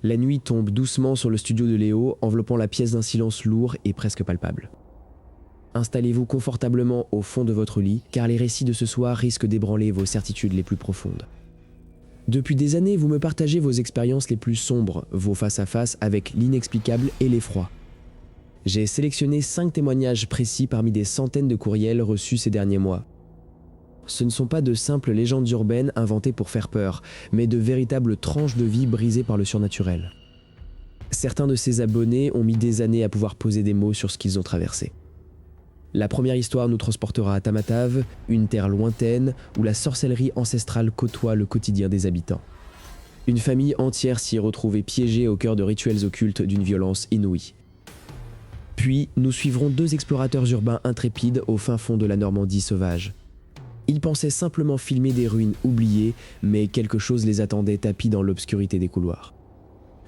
La nuit tombe doucement sur le studio de Léo, enveloppant la pièce d'un silence lourd et presque palpable. Installez-vous confortablement au fond de votre lit, car les récits de ce soir risquent d'ébranler vos certitudes les plus profondes. Depuis des années, vous me partagez vos expériences les plus sombres, vos face-à-face avec l'inexplicable et l'effroi. J'ai sélectionné 5 témoignages précis parmi des centaines de courriels reçus ces derniers mois. Ce ne sont pas de simples légendes urbaines inventées pour faire peur, mais de véritables tranches de vie brisées par le surnaturel. Certains de ces abonnés ont mis des années à pouvoir poser des mots sur ce qu'ils ont traversé. La première histoire nous transportera à Tamatave, une terre lointaine où la sorcellerie ancestrale côtoie le quotidien des habitants. Une famille entière s'y est retrouvée piégée au cœur de rituels occultes d'une violence inouïe. Puis, nous suivrons 2 explorateurs urbains intrépides au fin fond de la Normandie sauvage. Ils pensaient simplement filmer des ruines oubliées, mais quelque chose les attendait tapis dans l'obscurité des couloirs.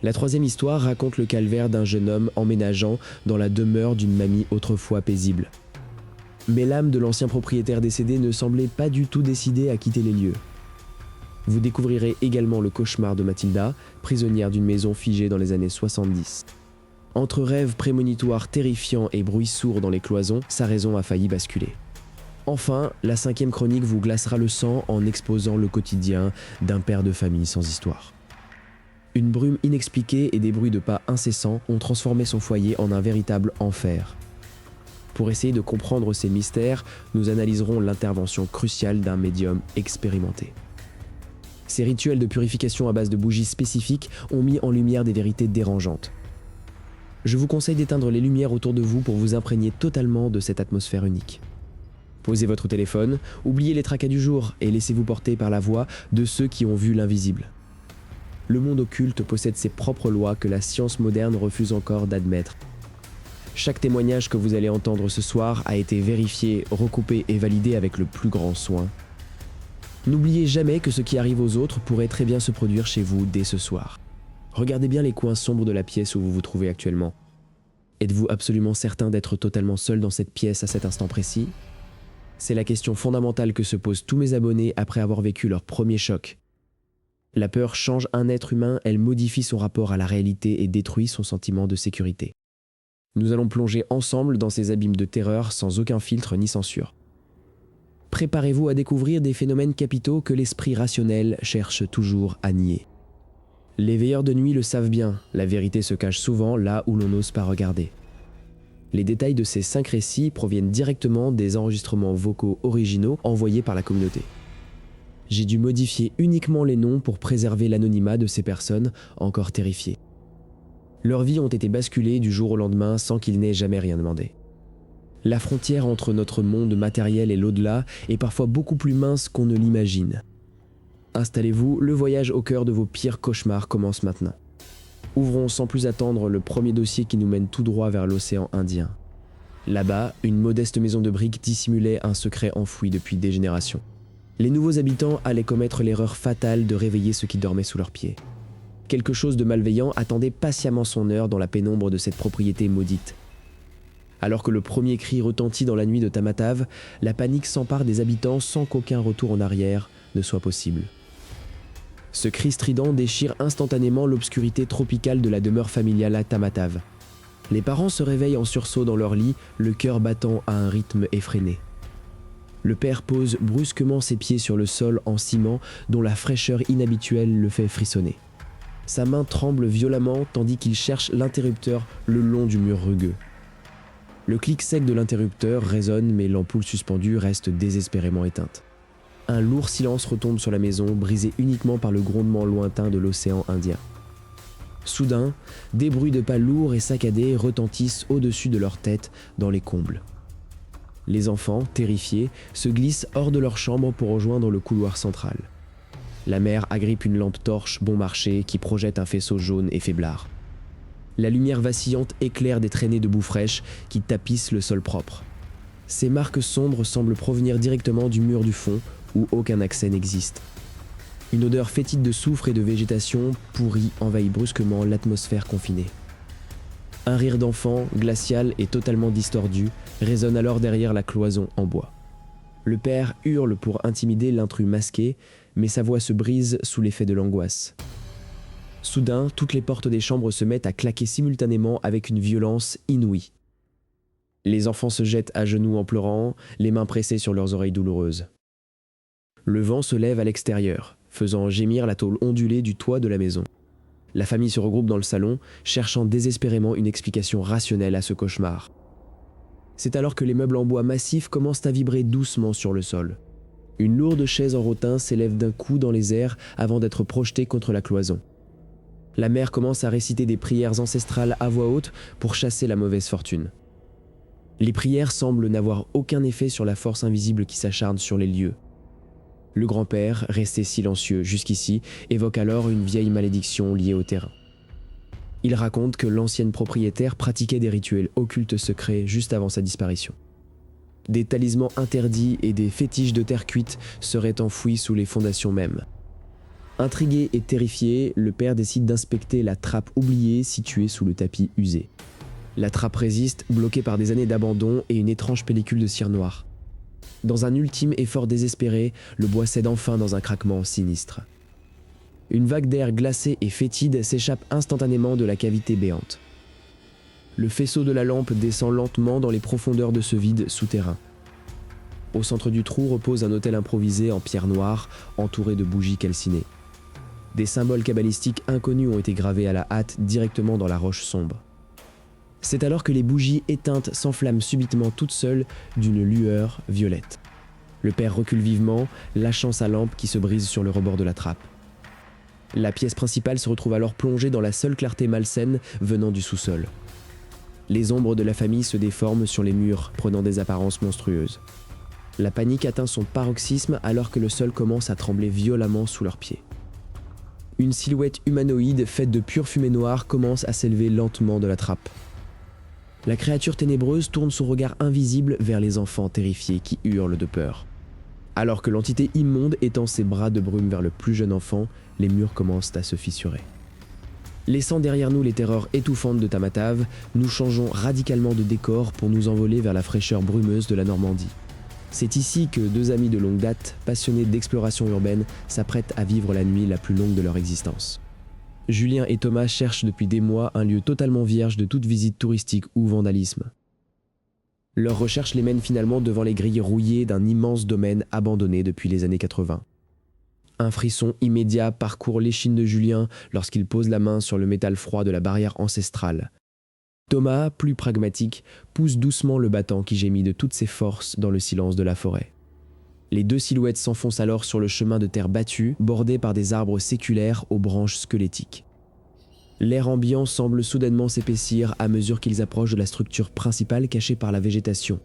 La troisième histoire raconte le calvaire d'un jeune homme emménageant dans la demeure d'une mamie autrefois paisible. Mais l'âme de l'ancien propriétaire décédé ne semblait pas du tout décidée à quitter les lieux. Vous découvrirez également le cauchemar de Mathilda, prisonnière d'une maison figée dans les années 70. Entre rêves prémonitoires terrifiants et bruits sourds dans les cloisons, sa raison a failli basculer. Enfin, la 5e chronique vous glacera le sang en exposant le quotidien d'un père de famille sans histoire. Une brume inexpliquée et des bruits de pas incessants ont transformé son foyer en un véritable enfer. Pour essayer de comprendre ces mystères, nous analyserons l'intervention cruciale d'un médium expérimenté. Ces rituels de purification à base de bougies spécifiques ont mis en lumière des vérités dérangeantes. Je vous conseille d'éteindre les lumières autour de vous pour vous imprégner totalement de cette atmosphère unique. Posez votre téléphone, oubliez les tracas du jour et laissez-vous porter par la voix de ceux qui ont vu l'invisible. Le monde occulte possède ses propres lois que la science moderne refuse encore d'admettre. Chaque témoignage que vous allez entendre ce soir a été vérifié, recoupé et validé avec le plus grand soin. N'oubliez jamais que ce qui arrive aux autres pourrait très bien se produire chez vous dès ce soir. Regardez bien les coins sombres de la pièce où vous vous trouvez actuellement. Êtes-vous absolument certain d'être totalement seul dans cette pièce à cet instant précis ? C'est la question fondamentale que se posent tous mes abonnés après avoir vécu leur premier choc. La peur change un être humain, elle modifie son rapport à la réalité et détruit son sentiment de sécurité. Nous allons plonger ensemble dans ces abîmes de terreur sans aucun filtre ni censure. Préparez-vous à découvrir des phénomènes capitaux que l'esprit rationnel cherche toujours à nier. Les veilleurs de nuit le savent bien, la vérité se cache souvent là où l'on n'ose pas regarder. Les détails de ces 5 récits proviennent directement des enregistrements vocaux originaux envoyés par la communauté. J'ai dû modifier uniquement les noms pour préserver l'anonymat de ces personnes encore terrifiées. Leurs vies ont été basculées du jour au lendemain sans qu'ils n'aient jamais rien demandé. La frontière entre notre monde matériel et l'au-delà est parfois beaucoup plus mince qu'on ne l'imagine. Installez-vous, le voyage au cœur de vos pires cauchemars commence maintenant. Ouvrons sans plus attendre le premier dossier qui nous mène tout droit vers l'océan Indien. Là-bas, une modeste maison de briques dissimulait un secret enfoui depuis des générations. Les nouveaux habitants allaient commettre l'erreur fatale de réveiller ceux qui dormaient sous leurs pieds. Quelque chose de malveillant attendait patiemment son heure dans la pénombre de cette propriété maudite. Alors que le premier cri retentit dans la nuit de Tamatave, la panique s'empare des habitants sans qu'aucun retour en arrière ne soit possible. Ce cri strident déchire instantanément l'obscurité tropicale de la demeure familiale à Tamatave. Les parents se réveillent en sursaut dans leur lit, le cœur battant à un rythme effréné. Le père pose brusquement ses pieds sur le sol en ciment dont la fraîcheur inhabituelle le fait frissonner. Sa main tremble violemment tandis qu'il cherche l'interrupteur le long du mur rugueux. Le clic sec de l'interrupteur résonne mais l'ampoule suspendue reste désespérément éteinte. Un lourd silence retombe sur la maison, brisé uniquement par le grondement lointain de l'océan Indien. Soudain, des bruits de pas lourds et saccadés retentissent au-dessus de leur tête dans les combles. Les enfants, terrifiés, se glissent hors de leur chambre pour rejoindre le couloir central. La mère agrippe une lampe torche bon marché qui projette un faisceau jaune et faiblard. La lumière vacillante éclaire des traînées de boue fraîche qui tapissent le sol propre. Ces marques sombres semblent provenir directement du mur du fond où aucun accès n'existe. Une odeur fétide de soufre et de végétation pourrie envahit brusquement l'atmosphère confinée. Un rire d'enfant, glacial et totalement distordu, résonne alors derrière la cloison en bois. Le père hurle pour intimider l'intrus masqué, mais sa voix se brise sous l'effet de l'angoisse. Soudain, toutes les portes des chambres se mettent à claquer simultanément avec une violence inouïe. Les enfants se jettent à genoux en pleurant, les mains pressées sur leurs oreilles douloureuses. Le vent se lève à l'extérieur, faisant gémir la tôle ondulée du toit de la maison. La famille se regroupe dans le salon, cherchant désespérément une explication rationnelle à ce cauchemar. C'est alors que les meubles en bois massifs commencent à vibrer doucement sur le sol. Une lourde chaise en rotin s'élève d'un coup dans les airs avant d'être projetée contre la cloison. La mère commence à réciter des prières ancestrales à voix haute pour chasser la mauvaise fortune. Les prières semblent n'avoir aucun effet sur la force invisible qui s'acharne sur les lieux. Le grand-père, resté silencieux jusqu'ici, évoque alors une vieille malédiction liée au terrain. Il raconte que l'ancienne propriétaire pratiquait des rituels occultes secrets juste avant sa disparition. Des talismans interdits et des fétiches de terre cuite seraient enfouis sous les fondations mêmes. Intrigué et terrifié, le père décide d'inspecter la trappe oubliée située sous le tapis usé. La trappe résiste, bloquée par des années d'abandon et une étrange pellicule de cire noire. Dans un ultime effort désespéré, le bois cède enfin dans un craquement sinistre. Une vague d'air glacé et fétide s'échappe instantanément de la cavité béante. Le faisceau de la lampe descend lentement dans les profondeurs de ce vide souterrain. Au centre du trou repose un autel improvisé en pierre noire, entouré de bougies calcinées. Des symboles kabbalistiques inconnus ont été gravés à la hâte directement dans la roche sombre. C'est alors que les bougies éteintes s'enflamment subitement toutes seules d'une lueur violette. Le père recule vivement, lâchant sa lampe qui se brise sur le rebord de la trappe. La pièce principale se retrouve alors plongée dans la seule clarté malsaine venant du sous-sol. Les ombres de la famille se déforment sur les murs, prenant des apparences monstrueuses. La panique atteint son paroxysme alors que le sol commence à trembler violemment sous leurs pieds. Une silhouette humanoïde faite de pure fumée noire commence à s'élever lentement de la trappe. La créature ténébreuse tourne son regard invisible vers les enfants terrifiés qui hurlent de peur. Alors que l'entité immonde étend ses bras de brume vers le plus jeune enfant, les murs commencent à se fissurer. Laissant derrière nous les terreurs étouffantes de Tamatave, nous changeons radicalement de décor pour nous envoler vers la fraîcheur brumeuse de la Normandie. C'est ici que deux amis de longue date, passionnés d'exploration urbaine, s'apprêtent à vivre la nuit la plus longue de leur existence. Julien et Thomas cherchent depuis des mois un lieu totalement vierge de toute visite touristique ou vandalisme. Leurs recherches les mènent finalement devant les grilles rouillées d'un immense domaine abandonné depuis les années 80. Un frisson immédiat parcourt l'échine de Julien lorsqu'il pose la main sur le métal froid de la barrière ancestrale. Thomas, plus pragmatique, pousse doucement le battant qui gémit de toutes ses forces dans le silence de la forêt. Les deux silhouettes s'enfoncent alors sur le chemin de terre battu, bordé par des arbres séculaires aux branches squelettiques. L'air ambiant semble soudainement s'épaissir à mesure qu'ils approchent de la structure principale cachée par la végétation.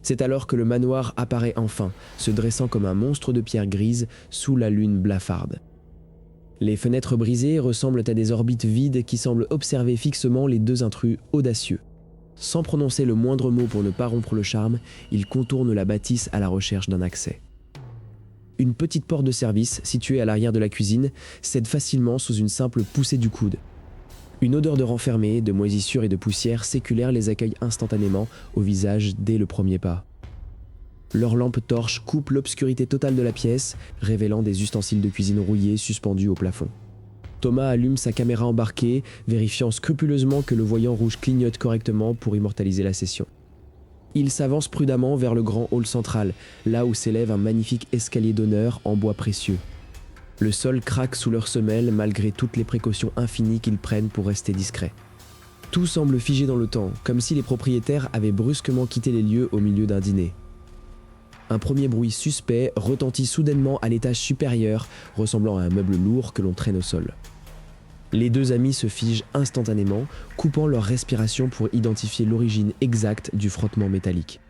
C'est alors que le manoir apparaît enfin, se dressant comme un monstre de pierre grise sous la lune blafarde. Les fenêtres brisées ressemblent à des orbites vides qui semblent observer fixement les deux intrus audacieux. Sans prononcer le moindre mot pour ne pas rompre le charme, ils contournent la bâtisse à la recherche d'un accès. Une petite porte de service, située à l'arrière de la cuisine, cède facilement sous une simple poussée du coude. Une odeur de renfermé, de moisissure et de poussière séculaire les accueille instantanément au visage dès le premier pas. Leur lampe torche coupe l'obscurité totale de la pièce, révélant des ustensiles de cuisine rouillés suspendus au plafond. Thomas allume sa caméra embarquée, vérifiant scrupuleusement que le voyant rouge clignote correctement pour immortaliser la session. Il s'avance prudemment vers le grand hall central, là où s'élève un magnifique escalier d'honneur en bois précieux. Le sol craque sous leurs semelles malgré toutes les précautions infinies qu'ils prennent pour rester discrets. Tout semble figé dans le temps, comme si les propriétaires avaient brusquement quitté les lieux au milieu d'un dîner. Un premier bruit suspect retentit soudainement à l'étage supérieur, ressemblant à un meuble lourd que l'on traîne au sol. Les deux amis se figent instantanément, coupant leur respiration pour identifier l'origine exacte du frottement métallique.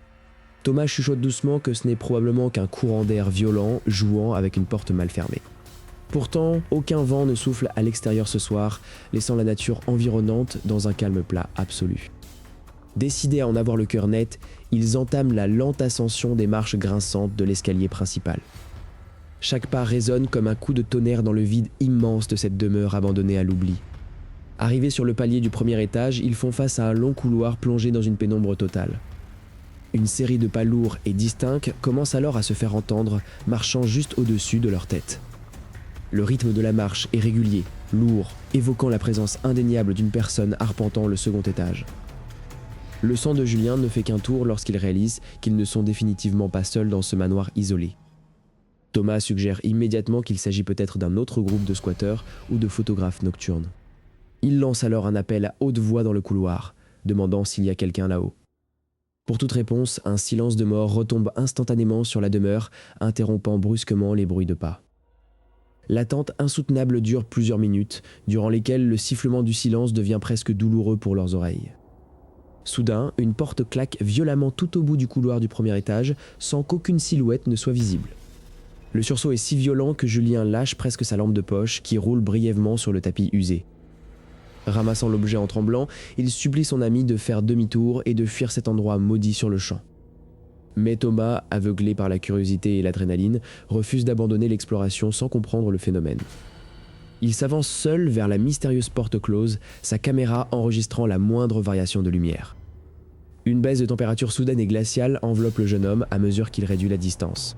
Thomas chuchote doucement que ce n'est probablement qu'un courant d'air violent jouant avec une porte mal fermée. Pourtant, aucun vent ne souffle à l'extérieur ce soir, laissant la nature environnante dans un calme plat absolu. Décidés à en avoir le cœur net, ils entament la lente ascension des marches grinçantes de l'escalier principal. Chaque pas résonne comme un coup de tonnerre dans le vide immense de cette demeure abandonnée à l'oubli. Arrivés sur le palier du premier étage, ils font face à un long couloir plongé dans une pénombre totale. Une série de pas lourds et distincts commence alors à se faire entendre, marchant juste au-dessus de leur tête. Le rythme de la marche est régulier, lourd, évoquant la présence indéniable d'une personne arpentant le second étage. Le sang de Julien ne fait qu'un tour lorsqu'il réalise qu'ils ne sont définitivement pas seuls dans ce manoir isolé. Thomas suggère immédiatement qu'il s'agit peut-être d'un autre groupe de squatteurs ou de photographes nocturnes. Il lance alors un appel à haute voix dans le couloir, demandant s'il y a quelqu'un là-haut. Pour toute réponse, un silence de mort retombe instantanément sur la demeure, interrompant brusquement les bruits de pas. L'attente insoutenable dure plusieurs minutes, durant lesquelles le sifflement du silence devient presque douloureux pour leurs oreilles. Soudain, une porte claque violemment tout au bout du couloir du premier étage, sans qu'aucune silhouette ne soit visible. Le sursaut est si violent que Julien lâche presque sa lampe de poche, qui roule brièvement sur le tapis usé. Ramassant l'objet en tremblant, il supplie son ami de faire demi-tour et de fuir cet endroit maudit sur le champ. Mais Thomas, aveuglé par la curiosité et l'adrénaline, refuse d'abandonner l'exploration sans comprendre le phénomène. Il s'avance seul vers la mystérieuse porte close, sa caméra enregistrant la moindre variation de lumière. Une baisse de température soudaine et glaciale enveloppe le jeune homme à mesure qu'il réduit la distance.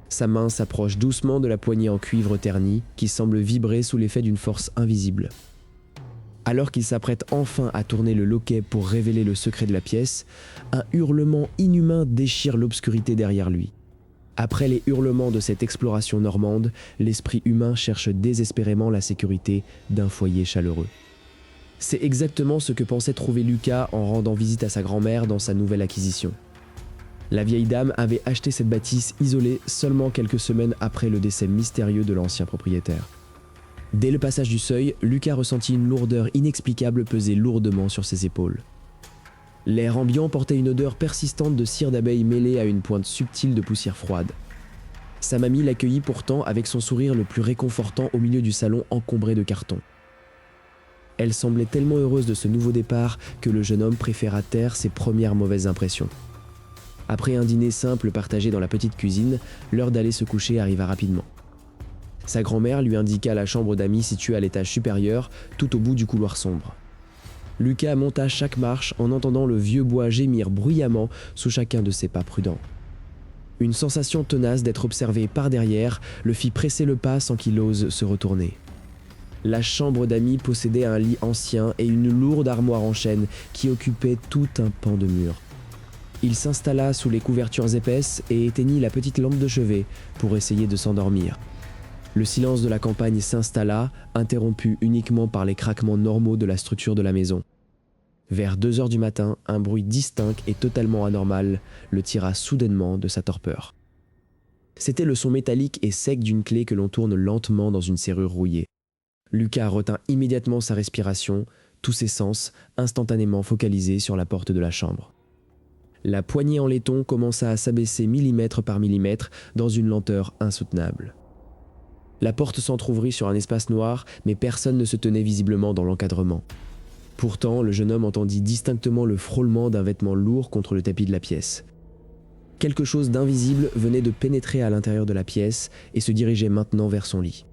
Sa main s'approche doucement de la poignée en cuivre terni qui semble vibrer sous l'effet d'une force invisible. Alors qu'il s'apprête enfin à tourner le loquet pour révéler le secret de la pièce, un hurlement inhumain déchire l'obscurité derrière lui. Après les hurlements de cette exploration normande, l'esprit humain cherche désespérément la sécurité d'un foyer chaleureux. C'est exactement ce que pensait trouver Lucas en rendant visite à sa grand-mère dans sa nouvelle acquisition. La vieille dame avait acheté cette bâtisse isolée seulement quelques semaines après le décès mystérieux de l'ancien propriétaire. Dès le passage du seuil, Lucas ressentit une lourdeur inexplicable peser lourdement sur ses épaules. L'air ambiant portait une odeur persistante de cire d'abeille mêlée à une pointe subtile de poussière froide. Sa mamie l'accueillit pourtant avec son sourire le plus réconfortant au milieu du salon encombré de cartons. Elle semblait tellement heureuse de ce nouveau départ que le jeune homme préféra taire ses premières mauvaises impressions. Après un dîner simple partagé dans la petite cuisine, l'heure d'aller se coucher arriva rapidement. Sa grand-mère lui indiqua la chambre d'amis située à l'étage supérieur, tout au bout du couloir sombre. Lucas monta chaque marche en entendant le vieux bois gémir bruyamment sous chacun de ses pas prudents. Une sensation tenace d'être observé par derrière le fit presser le pas sans qu'il ose se retourner. La chambre d'amis possédait un lit ancien et une lourde armoire en chêne qui occupait tout un pan de mur. Il s'installa sous les couvertures épaisses et éteignit la petite lampe de chevet pour essayer de s'endormir. Le silence de la campagne s'installa, interrompu uniquement par les craquements normaux de la structure de la maison. Vers 2 heures du matin, un bruit distinct et totalement anormal le tira soudainement de sa torpeur. C'était le son métallique et sec d'une clé que l'on tourne lentement dans une serrure rouillée. Lucas retint immédiatement sa respiration, tous ses sens instantanément focalisés sur la porte de la chambre. La poignée en laiton commença à s'abaisser millimètre par millimètre dans une lenteur insoutenable. La porte s'entr'ouvrit sur un espace noir, mais personne ne se tenait visiblement dans l'encadrement. Pourtant, le jeune homme entendit distinctement le frôlement d'un vêtement lourd contre le tapis de la pièce. Quelque chose d'invisible venait de pénétrer à l'intérieur de la pièce et se dirigeait maintenant vers son lit.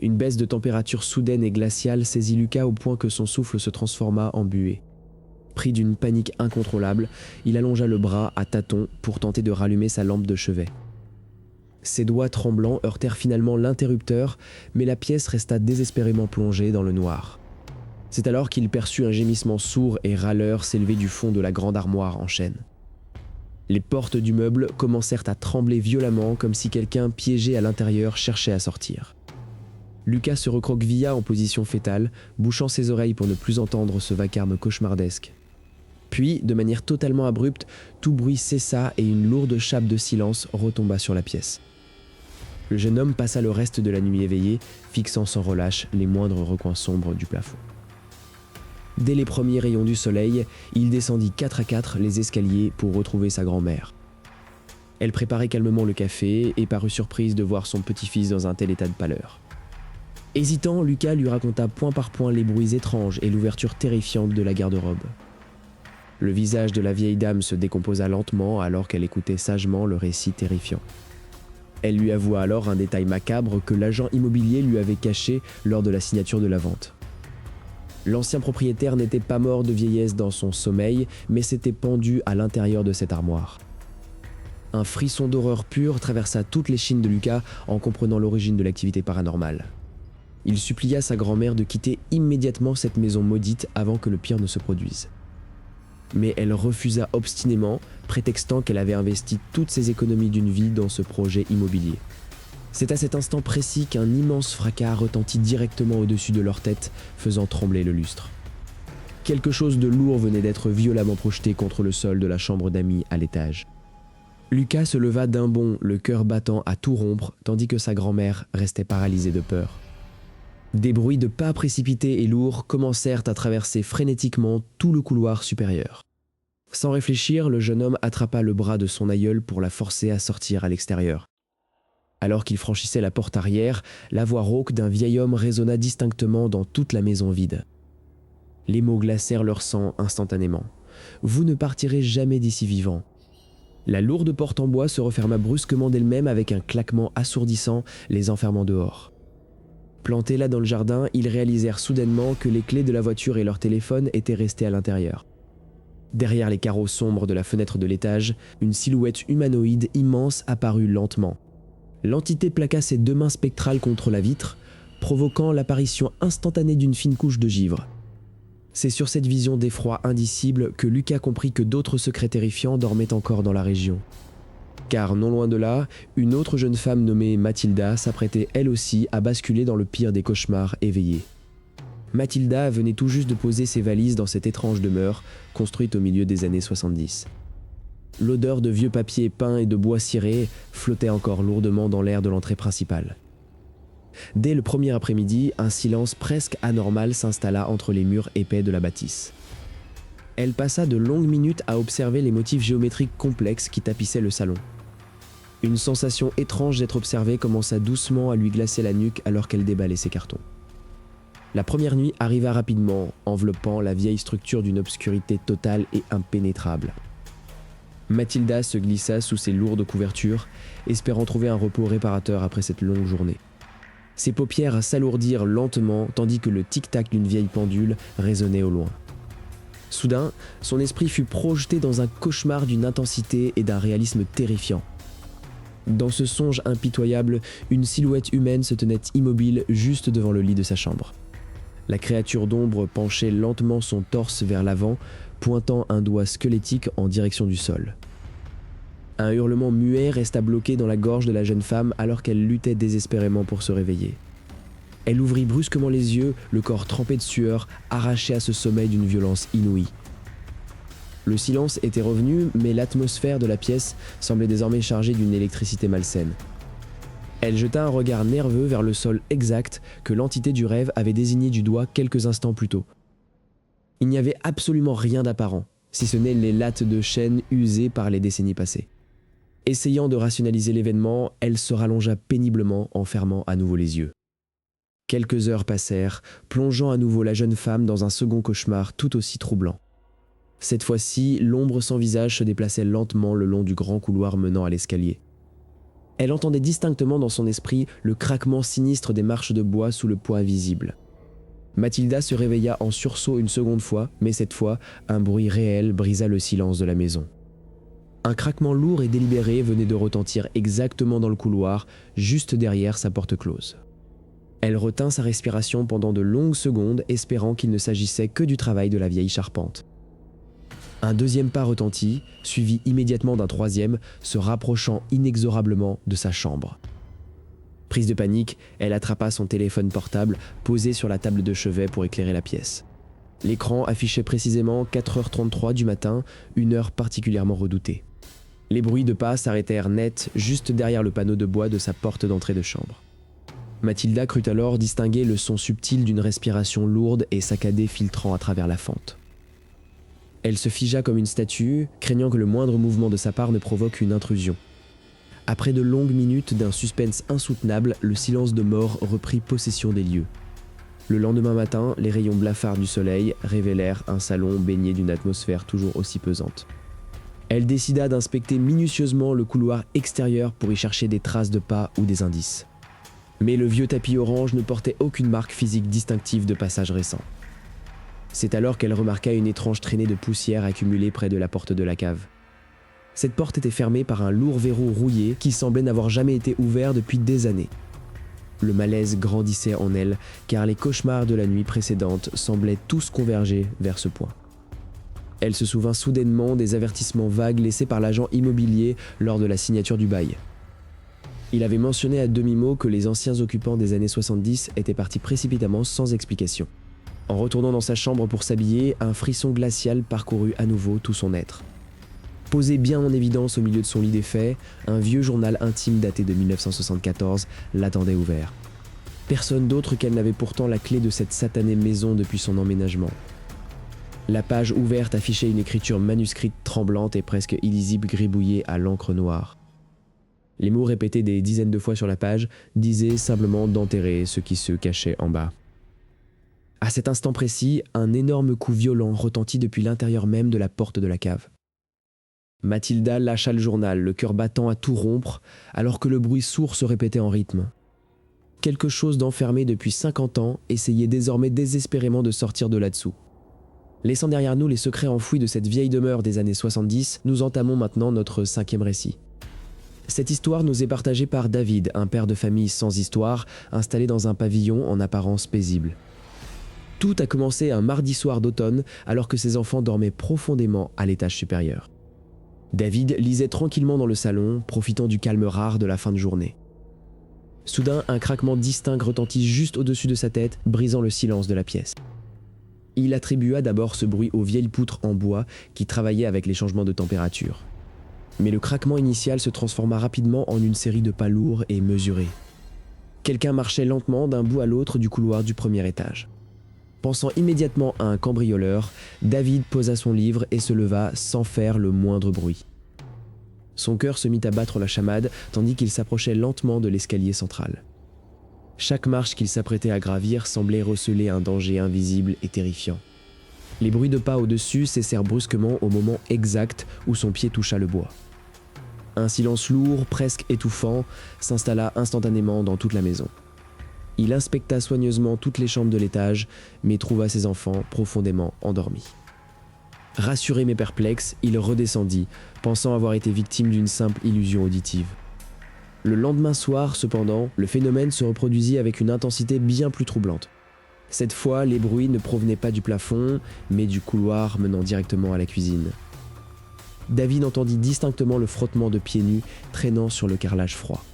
Une baisse de température soudaine et glaciale saisit Lucas au point que son souffle se transforma en buée. Pris d'une panique incontrôlable, il allongea le bras à tâtons pour tenter de rallumer sa lampe de chevet. Ses doigts tremblants heurtèrent finalement l'interrupteur, mais la pièce resta désespérément plongée dans le noir. C'est alors qu'il perçut un gémissement sourd et râleur s'élever du fond de la grande armoire en chêne. Les portes du meuble commencèrent à trembler violemment comme si quelqu'un piégé à l'intérieur cherchait à sortir. Lucas se recroquevilla en position fétale, bouchant ses oreilles pour ne plus entendre ce vacarme cauchemardesque. Puis, de manière totalement abrupte, tout bruit cessa et une lourde chape de silence retomba sur la pièce. Le jeune homme passa le reste de la nuit éveillé, fixant sans relâche les moindres recoins sombres du plafond. Dès les premiers rayons du soleil, il descendit 4 à 4 les escaliers pour retrouver sa grand-mère. Elle préparait calmement le café et parut surprise de voir son petit-fils dans un tel état de pâleur. Hésitant, Lucas lui raconta point par point les bruits étranges et l'ouverture terrifiante de la garde-robe. Le visage de la vieille dame se décomposa lentement alors qu'elle écoutait sagement le récit terrifiant. Elle lui avoua alors un détail macabre que l'agent immobilier lui avait caché lors de la signature de la vente. L'ancien propriétaire n'était pas mort de vieillesse dans son sommeil, mais s'était pendu à l'intérieur de cette armoire. Un frisson d'horreur pure traversa toutes les chines de Lucas en comprenant l'origine de l'activité paranormale. Il supplia sa grand-mère de quitter immédiatement cette maison maudite avant que le pire ne se produise. Mais elle refusa obstinément, prétextant qu'elle avait investi toutes ses économies d'une vie dans ce projet immobilier. C'est à cet instant précis qu'un immense fracas retentit directement au-dessus de leur tête, faisant trembler le lustre. Quelque chose de lourd venait d'être violemment projeté contre le sol de la chambre d'amis à l'étage. Lucas se leva d'un bond, le cœur battant à tout rompre, tandis que sa grand-mère restait paralysée de peur. Des bruits de pas précipités et lourds commencèrent à traverser frénétiquement tout le couloir supérieur. Sans réfléchir, le jeune homme attrapa le bras de son aïeul pour la forcer à sortir à l'extérieur. Alors qu'il franchissait la porte arrière, la voix rauque d'un vieil homme résonna distinctement dans toute la maison vide. Les mots glacèrent leur sang instantanément. « Vous ne partirez jamais d'ici vivant. » La lourde porte en bois se referma brusquement d'elle-même avec un claquement assourdissant, les enfermant dehors. Plantés là dans le jardin, ils réalisèrent soudainement que les clés de la voiture et leur téléphone étaient restés à l'intérieur. Derrière les carreaux sombres de la fenêtre de l'étage, une silhouette humanoïde immense apparut lentement. L'entité plaqua ses deux mains spectrales contre la vitre, provoquant l'apparition instantanée d'une fine couche de givre. C'est sur cette vision d'effroi indicible que Lucas comprit que d'autres secrets terrifiants dormaient encore dans la région. Car non loin de là, une autre jeune femme nommée Mathilda s'apprêtait elle aussi à basculer dans le pire des cauchemars éveillés. Mathilda venait tout juste de poser ses valises dans cette étrange demeure, construite au milieu des années 70. L'odeur de vieux papier peint et de bois ciré flottait encore lourdement dans l'air de l'entrée principale. Dès le premier après-midi, un silence presque anormal s'installa entre les murs épais de la bâtisse. Elle passa de longues minutes à observer les motifs géométriques complexes qui tapissaient le salon. Une sensation étrange d'être observée commença doucement à lui glacer la nuque alors qu'elle déballait ses cartons. La première nuit arriva rapidement, enveloppant la vieille structure d'une obscurité totale et impénétrable. Mathilda se glissa sous ses lourdes couvertures, espérant trouver un repos réparateur après cette longue journée. Ses paupières s'alourdirent lentement tandis que le tic-tac d'une vieille pendule résonnait au loin. Soudain, son esprit fut projeté dans un cauchemar d'une intensité et d'un réalisme terrifiant. Dans ce songe impitoyable, une silhouette humaine se tenait immobile juste devant le lit de sa chambre. La créature d'ombre penchait lentement son torse vers l'avant, pointant un doigt squelettique en direction du sol. Un hurlement muet resta bloqué dans la gorge de la jeune femme alors qu'elle luttait désespérément pour se réveiller. Elle ouvrit brusquement les yeux, le corps trempé de sueur, arraché à ce sommeil d'une violence inouïe. Le silence était revenu, mais l'atmosphère de la pièce semblait désormais chargée d'une électricité malsaine. Elle jeta un regard nerveux vers le sol exact que l'entité du rêve avait désigné du doigt quelques instants plus tôt. Il n'y avait absolument rien d'apparent, si ce n'est les lattes de chêne usées par les décennies passées. Essayant de rationaliser l'événement, elle se rallongea péniblement en fermant à nouveau les yeux. Quelques heures passèrent, plongeant à nouveau la jeune femme dans un second cauchemar tout aussi troublant. Cette fois-ci, l'ombre sans visage se déplaçait lentement le long du grand couloir menant à l'escalier. Elle entendait distinctement dans son esprit le craquement sinistre des marches de bois sous le poids invisible. Mathilda se réveilla en sursaut une seconde fois, mais cette fois, un bruit réel brisa le silence de la maison. Un craquement lourd et délibéré venait de retentir exactement dans le couloir, juste derrière sa porte close. Elle retint sa respiration pendant de longues secondes, espérant qu'il ne s'agissait que du travail de la vieille charpente. Un deuxième pas retentit, suivi immédiatement d'un troisième, se rapprochant inexorablement de sa chambre. Prise de panique, elle attrapa son téléphone portable, posé sur la table de chevet pour éclairer la pièce. L'écran affichait précisément 4h33 du matin, une heure particulièrement redoutée. Les bruits de pas s'arrêtèrent net juste derrière le panneau de bois de sa porte d'entrée de chambre. Mathilda crut alors distinguer le son subtil d'une respiration lourde et saccadée filtrant à travers la fente. Elle se figea comme une statue, craignant que le moindre mouvement de sa part ne provoque une intrusion. Après de longues minutes d'un suspense insoutenable, le silence de mort reprit possession des lieux. Le lendemain matin, les rayons blafards du soleil révélèrent un salon baigné d'une atmosphère toujours aussi pesante. Elle décida d'inspecter minutieusement le couloir extérieur pour y chercher des traces de pas ou des indices. Mais le vieux tapis orange ne portait aucune marque physique distinctive de passage récent. C'est alors qu'elle remarqua une étrange traînée de poussière accumulée près de la porte de la cave. Cette porte était fermée par un lourd verrou rouillé qui semblait n'avoir jamais été ouvert depuis des années. Le malaise grandissait en elle, car les cauchemars de la nuit précédente semblaient tous converger vers ce point. Elle se souvint soudainement des avertissements vagues laissés par l'agent immobilier lors de la signature du bail. Il avait mentionné à demi-mot que les anciens occupants des années 70 étaient partis précipitamment sans explication. En retournant dans sa chambre pour s'habiller, un frisson glacial parcourut à nouveau tout son être. Posé bien en évidence au milieu de son lit défait, un vieux journal intime daté de 1974 l'attendait ouvert. Personne d'autre qu'elle n'avait pourtant la clé de cette satanée maison depuis son emménagement. La page ouverte affichait une écriture manuscrite tremblante et presque illisible gribouillée à l'encre noire. Les mots répétés des dizaines de fois sur la page disaient simplement d'enterrer ce qui se cachait en bas. À cet instant précis, un énorme coup violent retentit depuis l'intérieur même de la porte de la cave. Mathilda lâcha le journal, le cœur battant à tout rompre, alors que le bruit sourd se répétait en rythme. Quelque chose d'enfermé depuis 50 ans essayait désormais désespérément de sortir de là-dessous. Laissant derrière nous les secrets enfouis de cette vieille demeure des années 70, nous entamons maintenant notre 5e récit. Cette histoire nous est partagée par David, un père de famille sans histoire, installé dans un pavillon en apparence paisible. Tout a commencé un mardi soir d'automne, alors que ses enfants dormaient profondément à l'étage supérieur. David lisait tranquillement dans le salon, profitant du calme rare de la fin de journée. Soudain, un craquement distinct retentit juste au-dessus de sa tête, brisant le silence de la pièce. Il attribua d'abord ce bruit aux vieilles poutres en bois qui travaillaient avec les changements de température. Mais le craquement initial se transforma rapidement en une série de pas lourds et mesurés. Quelqu'un marchait lentement d'un bout à l'autre du couloir du premier étage. Pensant immédiatement à un cambrioleur, David posa son livre et se leva sans faire le moindre bruit. Son cœur se mit à battre la chamade tandis qu'il s'approchait lentement de l'escalier central. Chaque marche qu'il s'apprêtait à gravir semblait receler un danger invisible et terrifiant. Les bruits de pas au-dessus cessèrent brusquement au moment exact où son pied toucha le bois. Un silence lourd, presque étouffant, s'installa instantanément dans toute la maison. Il inspecta soigneusement toutes les chambres de l'étage, mais trouva ses enfants profondément endormis. Rassuré mais perplexe, il redescendit, pensant avoir été victime d'une simple illusion auditive. Le lendemain soir, cependant, le phénomène se reproduisit avec une intensité bien plus troublante. Cette fois, les bruits ne provenaient pas du plafond, mais du couloir menant directement à la cuisine. David entendit distinctement le frottement de pieds nus traînant sur le carrelage froid.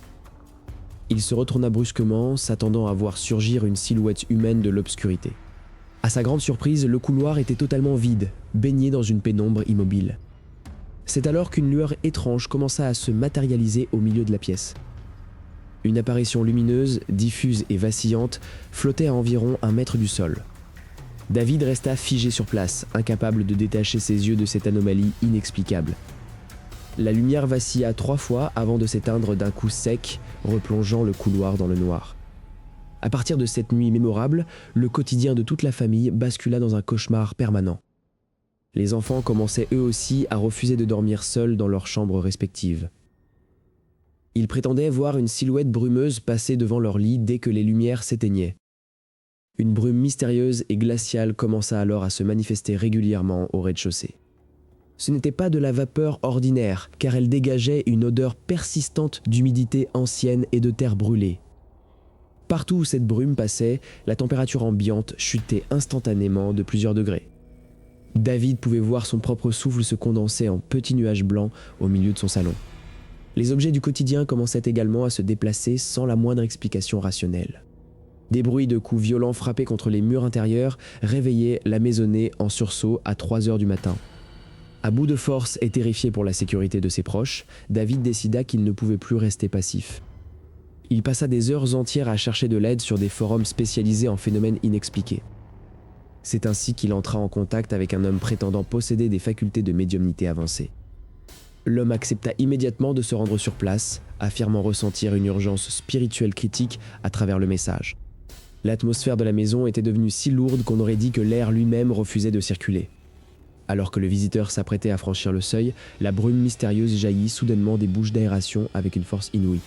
Il se retourna brusquement, s'attendant à voir surgir une silhouette humaine de l'obscurité. À sa grande surprise, le couloir était totalement vide, baigné dans une pénombre immobile. C'est alors qu'une lueur étrange commença à se matérialiser au milieu de la pièce. Une apparition lumineuse, diffuse et vacillante, flottait à environ 1 mètre du sol. David resta figé sur place, incapable de détacher ses yeux de cette anomalie inexplicable. La lumière vacilla 3 fois avant de s'éteindre d'un coup sec, replongeant le couloir dans le noir. À partir de cette nuit mémorable, le quotidien de toute la famille bascula dans un cauchemar permanent. Les enfants commençaient eux aussi à refuser de dormir seuls dans leurs chambres respectives. Ils prétendaient voir une silhouette brumeuse passer devant leur lit dès que les lumières s'éteignaient. Une brume mystérieuse et glaciale commença alors à se manifester régulièrement au rez-de-chaussée. Ce n'était pas de la vapeur ordinaire, car elle dégageait une odeur persistante d'humidité ancienne et de terre brûlée. Partout où cette brume passait, la température ambiante chutait instantanément de plusieurs degrés. David pouvait voir son propre souffle se condenser en petits nuages blancs au milieu de son salon. Les objets du quotidien commençaient également à se déplacer sans la moindre explication rationnelle. Des bruits de coups violents frappés contre les murs intérieurs réveillaient la maisonnée en sursaut à 3 heures du matin. À bout de force et terrifié pour la sécurité de ses proches, David décida qu'il ne pouvait plus rester passif. Il passa des heures entières à chercher de l'aide sur des forums spécialisés en phénomènes inexpliqués. C'est ainsi qu'il entra en contact avec un homme prétendant posséder des facultés de médiumnité avancées. L'homme accepta immédiatement de se rendre sur place, affirmant ressentir une urgence spirituelle critique à travers le message. L'atmosphère de la maison était devenue si lourde qu'on aurait dit que l'air lui-même refusait de circuler. Alors que le visiteur s'apprêtait à franchir le seuil, la brume mystérieuse jaillit soudainement des bouches d'aération avec une force inouïe.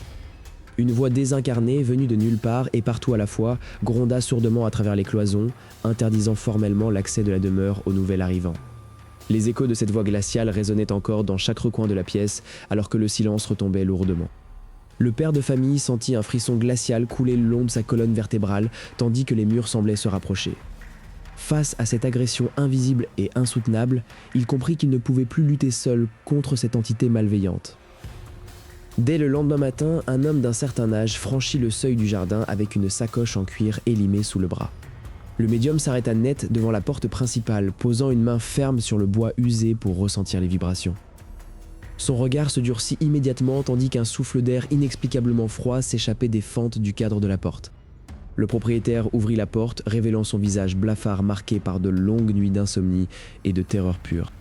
Une voix désincarnée, venue de nulle part et partout à la fois, gronda sourdement à travers les cloisons, interdisant formellement l'accès de la demeure au nouvel arrivant. Les échos de cette voix glaciale résonnaient encore dans chaque recoin de la pièce, alors que le silence retombait lourdement. Le père de famille sentit un frisson glacial couler le long de sa colonne vertébrale, tandis que les murs semblaient se rapprocher. Face à cette agression invisible et insoutenable, il comprit qu'il ne pouvait plus lutter seul contre cette entité malveillante. Dès le lendemain matin, un homme d'un certain âge franchit le seuil du jardin avec une sacoche en cuir élimée sous le bras. Le médium s'arrêta net devant la porte principale, posant une main ferme sur le bois usé pour ressentir les vibrations. Son regard se durcit immédiatement tandis qu'un souffle d'air inexplicablement froid s'échappait des fentes du cadre de la porte. Le propriétaire ouvrit la porte, révélant son visage blafard marqué par de longues nuits d'insomnie et de terreur pure.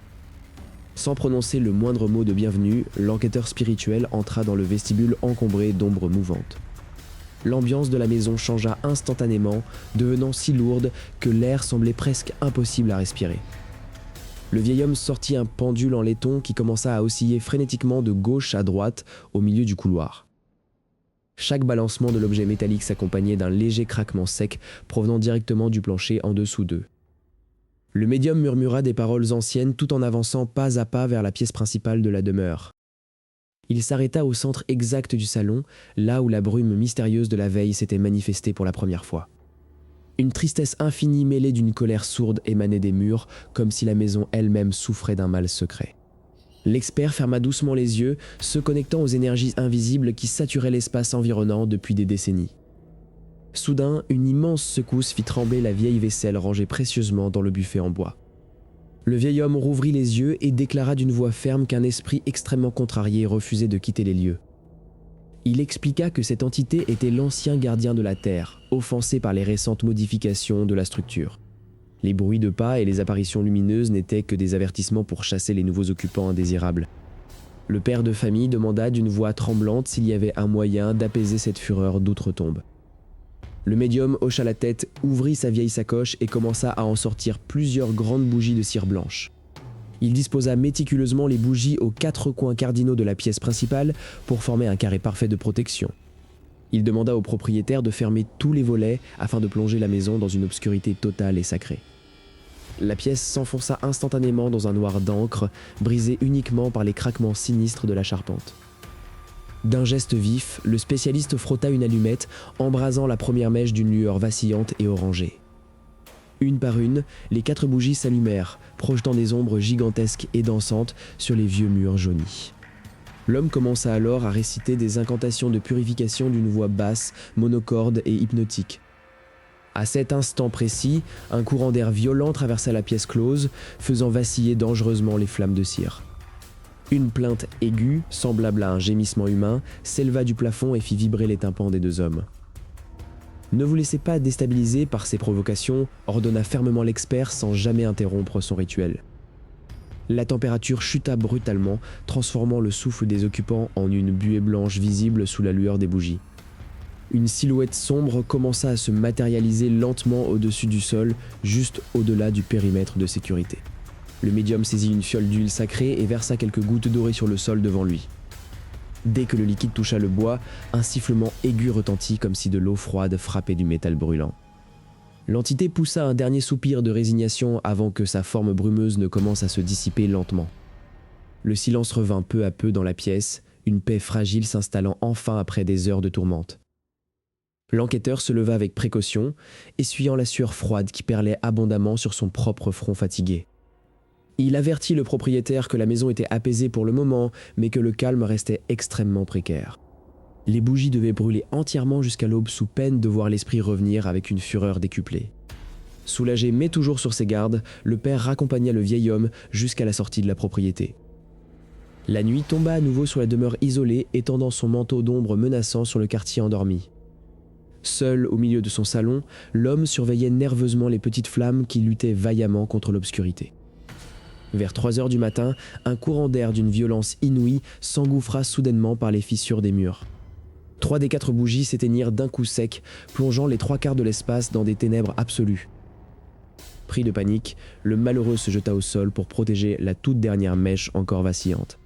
Sans prononcer le moindre mot de bienvenue, l'enquêteur spirituel entra dans le vestibule encombré d'ombres mouvantes. L'ambiance de la maison changea instantanément, devenant si lourde que l'air semblait presque impossible à respirer. Le vieil homme sortit un pendule en laiton qui commença à osciller frénétiquement de gauche à droite au milieu du couloir. Chaque balancement de l'objet métallique s'accompagnait d'un léger craquement sec provenant directement du plancher en dessous d'eux. Le médium murmura des paroles anciennes tout en avançant pas à pas vers la pièce principale de la demeure. Il s'arrêta au centre exact du salon, là où la brume mystérieuse de la veille s'était manifestée pour la première fois. Une tristesse infinie mêlée d'une colère sourde émanait des murs, comme si la maison elle-même souffrait d'un mal secret. L'expert ferma doucement les yeux, se connectant aux énergies invisibles qui saturaient l'espace environnant depuis des décennies. Soudain, une immense secousse fit trembler la vieille vaisselle rangée précieusement dans le buffet en bois. Le vieil homme rouvrit les yeux et déclara d'une voix ferme qu'un esprit extrêmement contrarié refusait de quitter les lieux. Il expliqua que cette entité était l'ancien gardien de la Terre, offensé par les récentes modifications de la structure. Les bruits de pas et les apparitions lumineuses n'étaient que des avertissements pour chasser les nouveaux occupants indésirables. Le père de famille demanda d'une voix tremblante s'il y avait un moyen d'apaiser cette fureur d'outre-tombe. Le médium hocha la tête, ouvrit sa vieille sacoche et commença à en sortir plusieurs grandes bougies de cire blanche. Il disposa méticuleusement les bougies aux 4 coins cardinaux de la pièce principale pour former un carré parfait de protection. Il demanda au propriétaire de fermer tous les volets afin de plonger la maison dans une obscurité totale et sacrée. La pièce s'enfonça instantanément dans un noir d'encre, brisé uniquement par les craquements sinistres de la charpente. D'un geste vif, le spécialiste frotta une allumette, embrasant la première mèche d'une lueur vacillante et orangée. Une par une, les 4 bougies s'allumèrent, projetant des ombres gigantesques et dansantes sur les vieux murs jaunis. L'homme commença alors à réciter des incantations de purification d'une voix basse, monocorde et hypnotique. À cet instant précis, un courant d'air violent traversa la pièce close, faisant vaciller dangereusement les flammes de cire. Une plainte aiguë, semblable à un gémissement humain, s'éleva du plafond et fit vibrer les tympans des 2 hommes. Ne vous laissez pas déstabiliser par ces provocations, ordonna fermement l'expert sans jamais interrompre son rituel. La température chuta brutalement, transformant le souffle des occupants en une buée blanche visible sous la lueur des bougies. Une silhouette sombre commença à se matérialiser lentement au-dessus du sol, juste au-delà du périmètre de sécurité. Le médium saisit une fiole d'huile sacrée et versa quelques gouttes dorées sur le sol devant lui. Dès que le liquide toucha le bois, un sifflement aigu retentit comme si de l'eau froide frappait du métal brûlant. L'entité poussa un dernier soupir de résignation avant que sa forme brumeuse ne commence à se dissiper lentement. Le silence revint peu à peu dans la pièce, une paix fragile s'installant enfin après des heures de tourmente. L'enquêteur se leva avec précaution, essuyant la sueur froide qui perlait abondamment sur son propre front fatigué. Il avertit le propriétaire que la maison était apaisée pour le moment, mais que le calme restait extrêmement précaire. Les bougies devaient brûler entièrement jusqu'à l'aube sous peine de voir l'esprit revenir avec une fureur décuplée. Soulagé mais toujours sur ses gardes, le père raccompagna le vieil homme jusqu'à la sortie de la propriété. La nuit tomba à nouveau sur la demeure isolée, étendant son manteau d'ombre menaçant sur le quartier endormi. Seul au milieu de son salon, l'homme surveillait nerveusement les petites flammes qui luttaient vaillamment contre l'obscurité. Vers 3 heures du matin, un courant d'air d'une violence inouïe s'engouffra soudainement par les fissures des murs. 3 des 4 bougies s'éteignirent d'un coup sec, plongeant les 3/4 de l'espace dans des ténèbres absolues. Pris de panique, le malheureux se jeta au sol pour protéger la toute dernière mèche encore vacillante.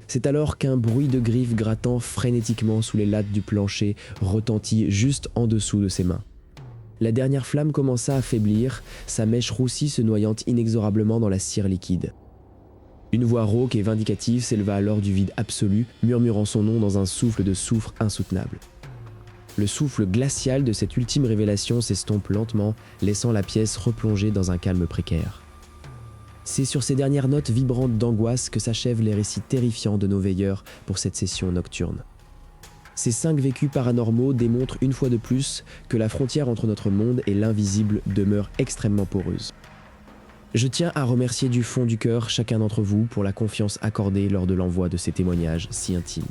C'est alors qu'un bruit de griffes grattant frénétiquement sous les lattes du plancher retentit juste en dessous de ses mains. La dernière flamme commença à faiblir, sa mèche roussie se noyant inexorablement dans la cire liquide. Une voix rauque et vindicative s'éleva alors du vide absolu, murmurant son nom dans un souffle de soufre insoutenable. Le souffle glacial de cette ultime révélation s'estompe lentement, laissant la pièce replonger dans un calme précaire. C'est sur ces dernières notes vibrantes d'angoisse que s'achèvent les récits terrifiants de nos veilleurs pour cette session nocturne. Ces 5 vécus paranormaux démontrent une fois de plus que la frontière entre notre monde et l'invisible demeure extrêmement poreuse. Je tiens à remercier du fond du cœur chacun d'entre vous pour la confiance accordée lors de l'envoi de ces témoignages si intimes.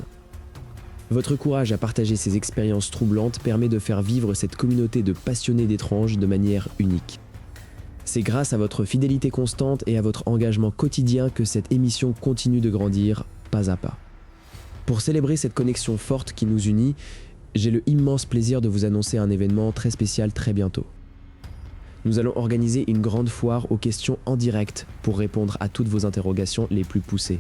Votre courage à partager ces expériences troublantes permet de faire vivre cette communauté de passionnés d'étranges de manière unique. C'est grâce à votre fidélité constante et à votre engagement quotidien que cette émission continue de grandir pas à pas. Pour célébrer cette connexion forte qui nous unit, j'ai le immense plaisir de vous annoncer un événement très spécial très bientôt. Nous allons organiser une grande foire aux questions en direct pour répondre à toutes vos interrogations les plus poussées.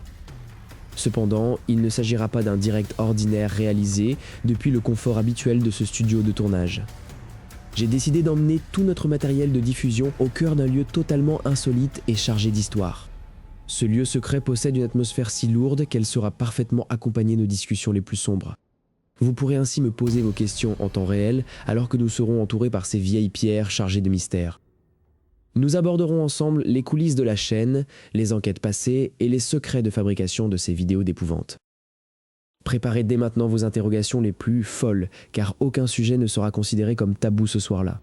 Cependant, il ne s'agira pas d'un direct ordinaire réalisé depuis le confort habituel de ce studio de tournage. J'ai décidé d'emmener tout notre matériel de diffusion au cœur d'un lieu totalement insolite et chargé d'histoire. Ce lieu secret possède une atmosphère si lourde qu'elle saura parfaitement accompagner nos discussions les plus sombres. Vous pourrez ainsi me poser vos questions en temps réel alors que nous serons entourés par ces vieilles pierres chargées de mystères. Nous aborderons ensemble les coulisses de la chaîne, les enquêtes passées et les secrets de fabrication de ces vidéos d'épouvante. Préparez dès maintenant vos interrogations les plus folles, car aucun sujet ne sera considéré comme tabou ce soir-là.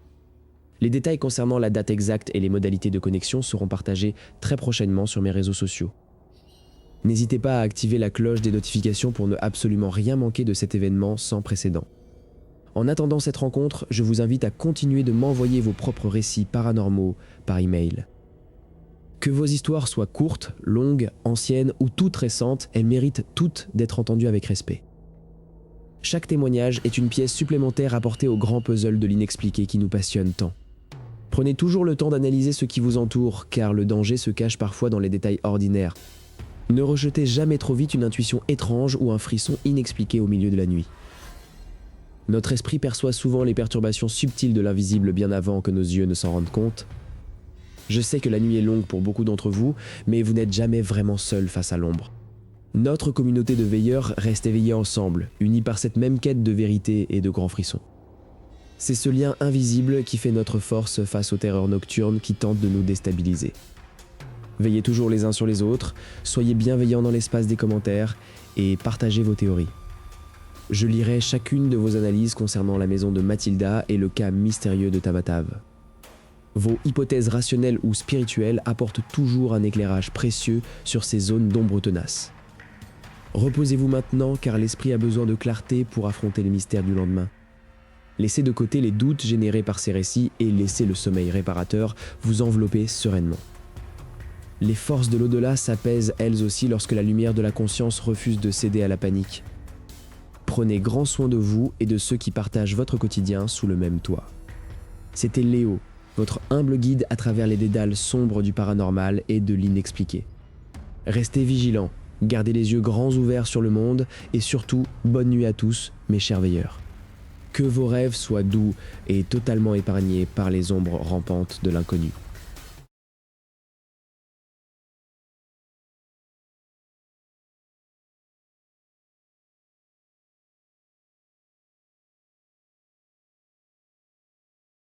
Les détails concernant la date exacte et les modalités de connexion seront partagés très prochainement sur mes réseaux sociaux. N'hésitez pas à activer la cloche des notifications pour ne absolument rien manquer de cet événement sans précédent. En attendant cette rencontre, je vous invite à continuer de m'envoyer vos propres récits paranormaux par email. Que vos histoires soient courtes, longues, anciennes ou toutes récentes, elles méritent toutes d'être entendues avec respect. Chaque témoignage est une pièce supplémentaire apportée au grand puzzle de l'inexpliqué qui nous passionne tant. Prenez toujours le temps d'analyser ce qui vous entoure, car le danger se cache parfois dans les détails ordinaires. Ne rejetez jamais trop vite une intuition étrange ou un frisson inexpliqué au milieu de la nuit. Notre esprit perçoit souvent les perturbations subtiles de l'invisible bien avant que nos yeux ne s'en rendent compte. Je sais que la nuit est longue pour beaucoup d'entre vous, mais vous n'êtes jamais vraiment seul face à l'ombre. Notre communauté de veilleurs reste éveillée ensemble, unis par cette même quête de vérité et de grands frissons. C'est ce lien invisible qui fait notre force face aux terreurs nocturnes qui tentent de nous déstabiliser. Veillez toujours les uns sur les autres, soyez bienveillants dans l'espace des commentaires et partagez vos théories. Je lirai chacune de vos analyses concernant la maison de Mathilda et le cas mystérieux de Tabatave. Vos hypothèses rationnelles ou spirituelles apportent toujours un éclairage précieux sur ces zones d'ombre tenaces. Reposez-vous maintenant car l'esprit a besoin de clarté pour affronter les mystères du lendemain. Laissez de côté les doutes générés par ces récits et laissez le sommeil réparateur vous envelopper sereinement. Les forces de l'au-delà s'apaisent elles aussi lorsque la lumière de la conscience refuse de céder à la panique. Prenez grand soin de vous et de ceux qui partagent votre quotidien sous le même toit. C'était Léo, votre humble guide à travers les dédales sombres du paranormal et de l'inexpliqué. Restez vigilants, gardez les yeux grands ouverts sur le monde et surtout, bonne nuit à tous, mes chers veilleurs. Que vos rêves soient doux et totalement épargnés par les ombres rampantes de l'inconnu.